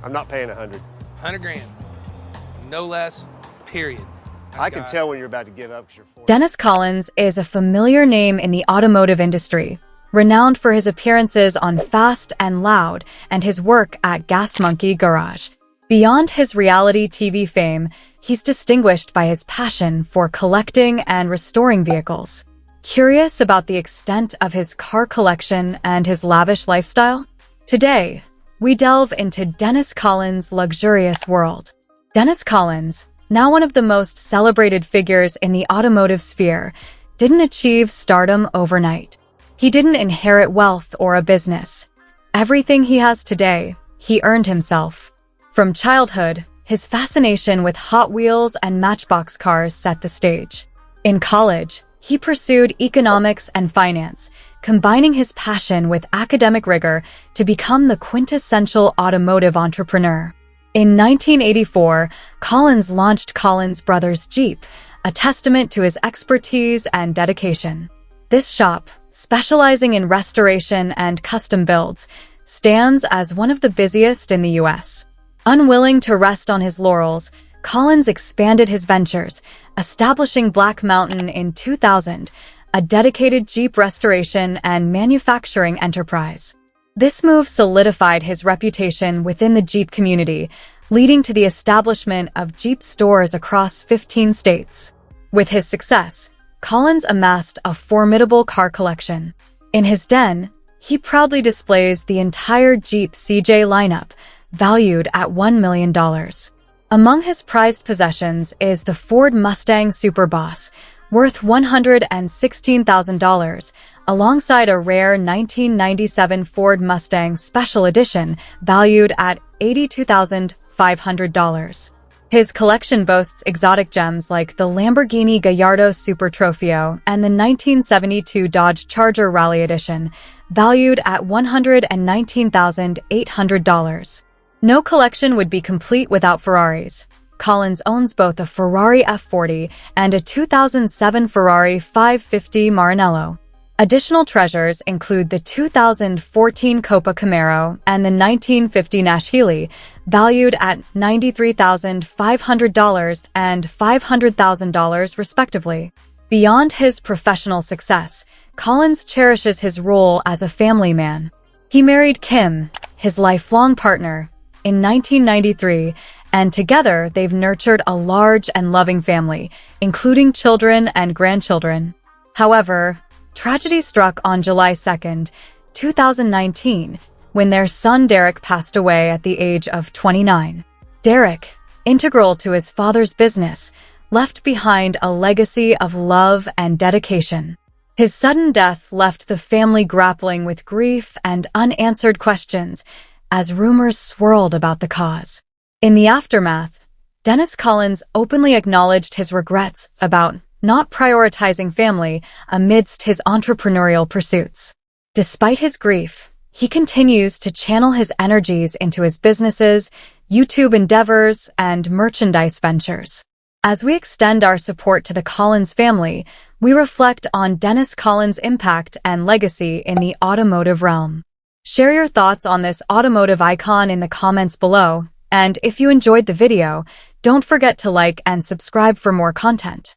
I'm not paying 100. 100 grand. No less, period. I can tell when you're about to give up because you're 40. Dennis Collins is a familiar name in the automotive industry, renowned for his appearances on Fast and Loud and his work at Gas Monkey Garage. Beyond his reality TV fame, he's distinguished by his passion for collecting and restoring vehicles. Curious about the extent of his car collection and his lavish lifestyle? Today, we delve into Dennis Collins' luxurious world. Dennis Collins, now one of the most celebrated figures in the automotive sphere, didn't achieve stardom overnight. He didn't inherit wealth or a business. Everything he has today, he earned himself. From childhood, his fascination with Hot Wheels and Matchbox cars set the stage. In college, he pursued economics and finance, combining his passion with academic rigor to become the quintessential automotive entrepreneur. In 1984, Collins launched Collins Brothers Jeep, a testament to his expertise and dedication. This shop, specializing in restoration and custom builds, stands as one of the busiest in the U.S. Unwilling to rest on his laurels, Collins expanded his ventures, establishing Black Mountain in 2000, a dedicated Jeep restoration and manufacturing enterprise. This move solidified his reputation within the Jeep community, leading to the establishment of Jeep stores across 15 states. With his success, Collins amassed a formidable car collection. In his den, he proudly displays the entire Jeep CJ lineup, valued at $1 million. Among his prized possessions is the Ford Mustang Superboss, worth $116,000, alongside a rare 1997 Ford Mustang Special Edition valued at $82,500. His collection boasts exotic gems like the Lamborghini Gallardo Super Trofeo and the 1972 Dodge Charger Rally Edition, valued at $119,800. No collection would be complete without Ferraris. Collins owns both a Ferrari F40 and a 2007 Ferrari 550 Maranello. Additional treasures include the 2014 Copa Camaro and the 1950 Nash Healey, valued at $93,500 and $500,000 respectively. Beyond his professional success, Collins cherishes his role as a family man. He married Kim, his lifelong partner, in 1993, and together they've nurtured a large and loving family, including children and grandchildren. However, tragedy struck on July 2, 2019, when their son Derek passed away at the age of 29. Derek, integral to his father's business, left behind a legacy of love and dedication. His sudden death left the family grappling with grief and unanswered questions as rumors swirled about the cause. In the aftermath, Dennis Collins openly acknowledged his regrets about not prioritizing family amidst his entrepreneurial pursuits. Despite his grief, he continues to channel his energies into his businesses, YouTube endeavors, and merchandise ventures. As we extend our support to the Collins family, we reflect on Dennis Collins' impact and legacy in the automotive realm. Share your thoughts on this automotive icon in the comments below, and if you enjoyed the video, don't forget to like and subscribe for more content.